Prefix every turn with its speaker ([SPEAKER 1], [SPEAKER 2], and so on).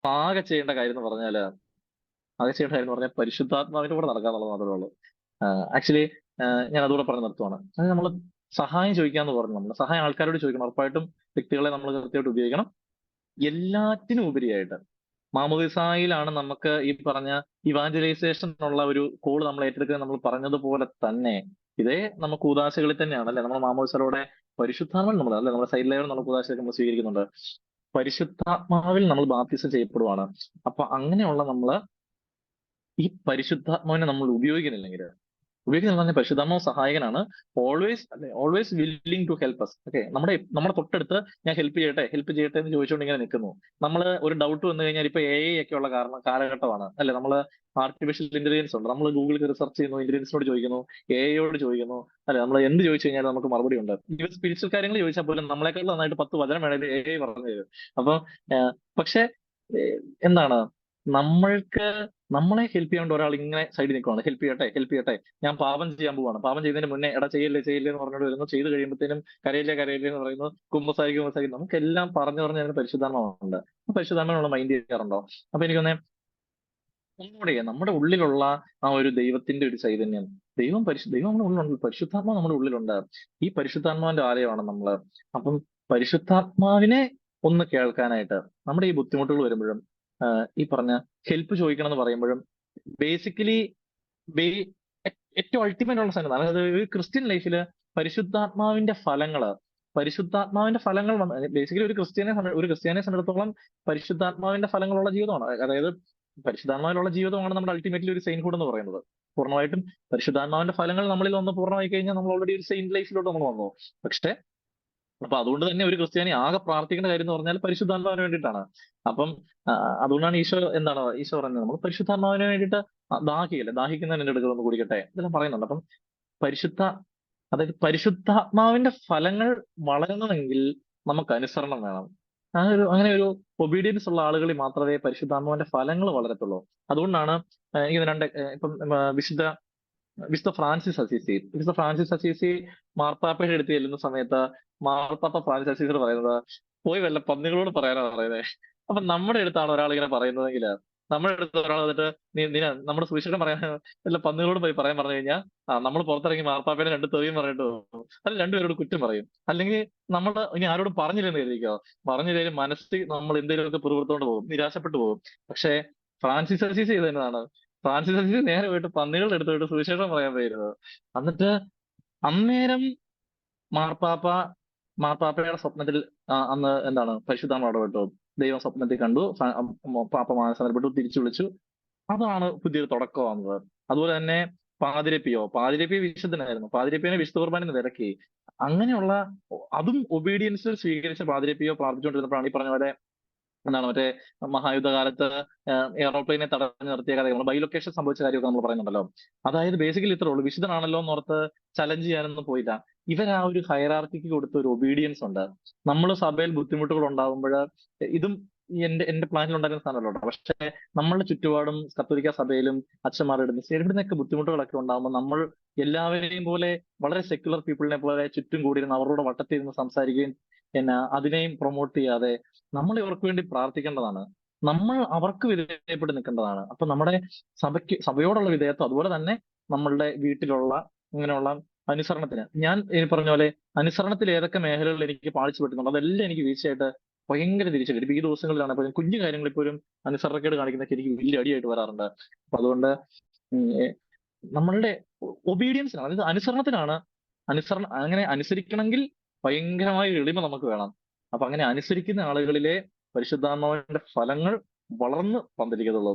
[SPEAKER 1] ആകെ ചെയ്യേണ്ട കാര്യം എന്ന് പറഞ്ഞാല് ആകെ ചെയ്യേണ്ട കാര്യം എന്ന് പറഞ്ഞാൽ പരിശുദ്ധാത്മാവിന്റെ കൂടെ നടക്കുക എന്നുള്ളത് മാത്രമേ ഉള്ളൂ. ആക്ച്വലി ഞാൻ അതുകൂടെ പറഞ്ഞ് നിർത്തുവാണ്. അത് നമ്മൾ സഹായം ചോദിക്കാന്ന് പറഞ്ഞു. നമ്മൾ സഹായം ആൾക്കാരോട് ചോദിക്കണം. ഉറപ്പായിട്ടും വ്യക്തികളെ നമ്മൾ കൃത്യമായിട്ട് ഉപയോഗിക്കണം. എല്ലാറ്റിനും ഉപരിയായിട്ട് മാമോദിസായിലാണ് നമുക്ക് ഈ പറഞ്ഞ ഇവാഞ്ചലൈസേഷൻ ഉള്ള ഒരു കോള് നമ്മൾ ഏറ്റെടുക്കുന്നത്. നമ്മൾ പറഞ്ഞതുപോലെ തന്നെ ഇതേ നമുക്ക് കൂദാശകളിൽ തന്നെയാണ് അല്ലെ, നമ്മൾ മാമോദിസയിലൂടെ പരിശുദ്ധാത്മാവിൽ നമ്മൾ അല്ലെ, നമ്മുടെ സൈഡ് ലെയർ നമ്മൾ കൂദാശയൊക്കെ നമ്മൾ സ്വീകരിക്കുന്നുണ്ട്. പരിശുദ്ധാത്മാവിൽ നമ്മൾ ബാപ്തിസം ചെയ്യപ്പെടുവാണ്. അപ്പൊ അങ്ങനെയുള്ള നമ്മള് ഈ പരിശുദ്ധാത്മാവിനെ നമ്മൾ ഉപയോഗിക്കുന്നില്ലെങ്കിൽ, ഉപയോഗിക്കുന്ന പറഞ്ഞ പരിശുദ്ധാത്മാവ് സഹായകനാണ്. Always always willing to help us. Okay, നമ്മുടെ തൊട്ടടുത്ത് ഞാൻ ഹെൽപ്പ് ചെയ്യട്ടെ എന്ന് ചോദിച്ചുകൊണ്ട് ഇങ്ങനെ നിൽക്കുന്നു. നമ്മൾ ഒരു ഡൗട്ട് വന്നു കഴിഞ്ഞാൽ ഇപ്പൊ AI ഒക്കെ ഉള്ള കാലഘട്ടമാണ് അല്ലെ. നമ്മൾ ആർട്ടിഫിഷ്യൽ ഇന്റലിജൻസ് ഉണ്ട്. നമ്മൾ ഗൂഗിളിൽ റിസർച്ച് ചെയ്യുന്നു, ഇന്റലിജൻസിനോട് ചോദിക്കുന്നു, AI ചോദിക്കുന്നു അല്ലെ. നമ്മൾ എന്ത് ചോദിച്ചു കഴിഞ്ഞാൽ നമുക്ക് മറുപടി ഉണ്ട്. ഈവൻ സ്പിരിച്വൽ കാര്യങ്ങൾ ചോദിച്ചാൽ പോലും നമ്മളെക്കാൾ നന്നായിട്ട് 10 വചനം വേണേലും AI പറഞ്ഞു തരും. അപ്പൊ പക്ഷെ എന്താണ്, നമ്മൾക്ക് നമ്മളെ ഹെൽപ്പ് ചെയ്യാണ്ട് ഒരാൾ ഇങ്ങനെ സൈഡിൽ നിൽക്കുവാണ്, ഹെൽപ്പ് ചെയ്യട്ടെ, ഞാൻ പാപം ചെയ്യാൻ പോവാണ്, പാപം ചെയ്യുന്നതിന് മുന്നേ എടാ ചെയ്യല്ലേ ചെയ്യല്ലേ എന്ന് പറഞ്ഞുകൊണ്ട് വരുന്നു, ചെയ്ത് കഴിയുമ്പോഴത്തേനും കരയില്ലേ എന്ന് പറയുന്നു, കുമ്പസാരിക്കും. നമുക്കെല്ലാം പറഞ്ഞ് അതിന് പരിശുദ്ധാത്മാവുണ്ട്. പരിശുദ്ധാത്മാവിനുള്ള മൈൻഡ് ചെയ്യാറുണ്ടോ? അപ്പൊ എനിക്ക് തോന്നുന്നത് ഒന്നുകൂടെ നമ്മുടെ ഉള്ളിലുള്ള ആ ഒരു ദൈവത്തിന്റെ ഒരു ചൈതന്യം, ദൈവം നമ്മുടെ ഉള്ളിലുണ്ട്, പരിശുദ്ധാത്മാവ് നമ്മുടെ ഉള്ളിലുണ്ട്. ഈ പരിശുദ്ധാത്മാവിന്റെ ആലയമാണ് നമ്മള്. അപ്പം പരിശുദ്ധാത്മാവിനെ ഒന്ന് കേൾക്കാനായിട്ട് നമ്മുടെ ഈ ബുദ്ധിമുട്ടുകൾ വരുമ്പോഴും ഈ പറഞ്ഞ ഹെൽപ്പ് ചോദിക്കണം എന്ന് പറയുമ്പോഴും ബേസിക്കലി ഏറ്റവും അൾട്ടിമേറ്റ് ഉള്ള സംഗതി, അതായത് ഒരു ക്രിസ്ത്യൻ ലൈഫില് പരിശുദ്ധാത്മാവിന്റെ ഫലങ്ങള് പരിശുദ്ധാത്മാവിന്റെ ഫലങ്ങൾ ബേസിക്കലി ഒരു ക്രിസ്ത്യാനിയെ സംബന്ധിച്ചിടത്തോളം പരിശുദ്ധാത്മാവിന്റെ ഫലങ്ങളുള്ള ജീവിതമാണ്. അതായത് പരിശുദ്ധാത്മാവിലുള്ള ജീവിതമാണ് നമ്മുടെ അൾട്ടിമേറ്റ്ലി ഒരു സെയിൻഹുഡ് എന്ന് പറയുന്നത്. പൂർണ്ണമായിട്ടും പരിശുദ്ധാത്മാവിന്റെ ഫലങ്ങൾ നമ്മളിൽ വന്ന് പൂർണ്ണമായി കഴിഞ്ഞാൽ നമ്മൾ ഓൾറെഡി ഒരു സെയിന്റ് ലൈഫിലോട്ട് നമ്മൾ വന്നു. പക്ഷെ അപ്പൊ അതുകൊണ്ട് തന്നെ ഒരു ക്രിസ്ത്യാനി ആകെ പ്രാർത്ഥിക്കേണ്ട കാര്യം എന്ന് പറഞ്ഞാൽ പരിശുദ്ധാത്മാവിന് വേണ്ടിയിട്ടാണ്. അപ്പം ആ, അതുകൊണ്ടാണ് ഈശോ പറഞ്ഞത് നമ്മൾ പരിശുദ്ധാത്മാവിന് വേണ്ടിയിട്ട് ദാഹിക്കുന്നതിന് എന്റെ അടുക്കൽ ഒന്ന് കുടിക്കട്ടെ ഇതെല്ലാം പറയുന്നുണ്ട്. അപ്പം പരിശുദ്ധ അതായത് പരിശുദ്ധാത്മാവിന്റെ ഫലങ്ങൾ വളരണമെങ്കിൽ നമുക്ക് അനുസരണം വേണം. അങ്ങനെ ഒരു ഒബീഡിയൻസ് ഉള്ള ആളുകളിൽ മാത്രമേ പരിശുദ്ധാത്മാവിന്റെ ഫലങ്ങൾ വളരത്തുള്ളൂ. അതുകൊണ്ടാണ് ഇത് ഇപ്പം വിശുദ്ധ ഫ്രാൻസിസ് അസീസി മാർപ്പാപ്പയുടെ അടുത്ത് ചെല്ലുന്ന സമയത്ത് മാർപ്പാപ്പ ഫ്രാൻസിസ് അസീസിയോട് പറയുന്നത് പോയി വല്ല പന്നികളോട് പറയാനാ പറയുന്നത്. അപ്പൊ നമ്മുടെ അടുത്താണ് ഒരാൾ ഇങ്ങനെ പറയുന്നതെങ്കിൽ, നമ്മുടെ അടുത്ത് ഒരാൾ വന്നിട്ട് നമ്മുടെ സുവിശേഷം പറയാൻ വല്ല പന്നികളോട് പോയി പറയാൻ പറഞ്ഞു കഴിഞ്ഞാൽ നമ്മൾ പുറത്തിറങ്ങി മാർപ്പാപ്പേനെ രണ്ട് തെറിയും പറഞ്ഞിട്ട് പോകും. അത് രണ്ടുപേരോട് കുറ്റം പറയും. അല്ലെങ്കിൽ നമ്മൾ ഇനി ആരോടും പറഞ്ഞില്ലെന്ന് കരുതിക്കോ, പറഞ്ഞില്ലെങ്കിലും മനസ്സിൽ നമ്മൾ എന്തെങ്കിലുമൊക്കെ പിറുപിറുത്തോണ്ട് പോകും, നിരാശപ്പെട്ടു പോകും. പക്ഷേ ഫ്രാൻസിസ് അസീസി ചെയ്തതാണ്, ഫ്രാൻസിസ് അസീസി നേരെ പോയിട്ട് പന്നികളുടെ അടുത്ത് പോയിട്ട് സുവിശേഷം പറയാൻ പോയിരുന്നത്. എന്നിട്ട് അന്നേരം മാർപ്പാപ്പ മാർപ്പാപ്പയുടെ സ്വപ്നത്തിൽ അന്ന് എന്താണ് പരിശുദ്ധാത്മാവ് ഇടപെട്ടു. ദൈവം സ്വപ്നത്തിൽ കണ്ടു, പാപ്പ മാനസാന്തരപ്പെട്ടു, തിരിച്ചു വിളിച്ചു. അതാണ് പുതിയൊരു തുടക്കമാകുന്നത്. അതുപോലെ തന്നെ പാതിരപ്പിയോ വിശുദ്ധനായിരുന്നു. പാതിരപ്പിയെ വിശുദ്ധ കുർബാന വിലക്കി. അങ്ങനെയുള്ള അതും ഒബീഡിയൻസിൽ സ്വീകരിച്ച പാതിരപ്പിയോ പ്രാർത്ഥിച്ചുകൊണ്ടിരുന്നപ്പോഴാണ് ഈ പറഞ്ഞ പോലെ എന്താണ് മറ്റേ മഹായുദ്ധകാലത്ത് എയറോപ്ലെയിനെ തടഞ്ഞു നിർത്തിയ കഥ, നമ്മൾ ബൈലൊക്കേഷൻ സംഭവിച്ച കാര്യമൊക്കെ നമ്മൾ പറയുന്നുണ്ടല്ലോ. അതായത് ബേസിക്കലി ഇത്രേ ഉള്ളൂ, വിശുദ്ധനാണല്ലോ എന്നോർത്ത് ചലഞ്ച് ചെയ്യാനൊന്നും പോയില്ല. ഇവർ ആ ഒരു ഹയറാർക്കിക്ക് കൊടുത്ത ഒരു ഒബീഡിയൻസ് ഉണ്ട്. നമ്മൾ സഭയിൽ ബുദ്ധിമുട്ടുകൾ ഉണ്ടാകുമ്പോൾ ഇതും എന്റെ പ്ലാനിൽ ഉണ്ടായിരുന്ന സാധനമല്ലോ. പക്ഷെ നമ്മളുടെ ചുറ്റുപാടും കത്തോലിക്ക സഭയിലും അച്ഛന്മാരുടെ ഇവിടുന്നൊക്കെ ബുദ്ധിമുട്ടുകളൊക്കെ ഉണ്ടാകുമ്പോൾ നമ്മൾ എല്ലാവരെയും പോലെ വളരെ സെക്യുലർ പീപ്പിളിനെ പോലെ ചുറ്റും കൂടിയിരുന്ന് അവരോട് വട്ടത്തിരുന്ന് സംസാരിക്കുകയും അതിനെയും പ്രൊമോട്ട് ചെയ്യാതെ നമ്മൾ ഇവർക്ക് വേണ്ടി പ്രാർത്ഥിക്കേണ്ടതാണ്. നമ്മൾ അവർക്ക് വിധേയപ്പെട്ട് നിൽക്കേണ്ടതാണ്. അപ്പൊ നമ്മുടെ സഭയോടുള്ള വിധേയത്വം, അതുപോലെ തന്നെ നമ്മളുടെ വീട്ടിലുള്ള ഇങ്ങനെയുള്ള അനുസരണത്തിന്, ഞാൻ ഈ പറഞ്ഞ പോലെ അനുസരണത്തിൽ ഏതൊക്കെ മേഖലകളിൽ എനിക്ക് പാളിച്ചു പറ്റുന്നുണ്ട് അതെല്ലാം എനിക്ക് വീഴ്ചയായിട്ട് ഭയങ്കര തിരിച്ചടി. ഇപ്പൊ ഈ ദിവസങ്ങളിലാണ് ഇപ്പൊ കുഞ്ഞു കാര്യങ്ങളിൽ പോലും അനുസരണക്കേട് കാണിക്കുന്നൊക്കെ എനിക്ക് വലിയ അടിയായിട്ട് വരാറുണ്ട്. അപ്പൊ അതുകൊണ്ട് ഉം, ഏ, നമ്മളുടെ ഒബീഡിയൻസിനാണ്, അതായത് അനുസരണത്തിനാണ്. അങ്ങനെ അനുസരിക്കണമെങ്കിൽ ഭയങ്കരമായ എളിമ നമുക്ക് വേണം. അപ്പൊ അങ്ങനെ അനുസരിക്കുന്ന ആളുകളിലെ പരിശുദ്ധാത്മാവിന്റെ ഫലങ്ങൾ വളർന്ന് പന്തലിക്കത്തുള്ളൂ.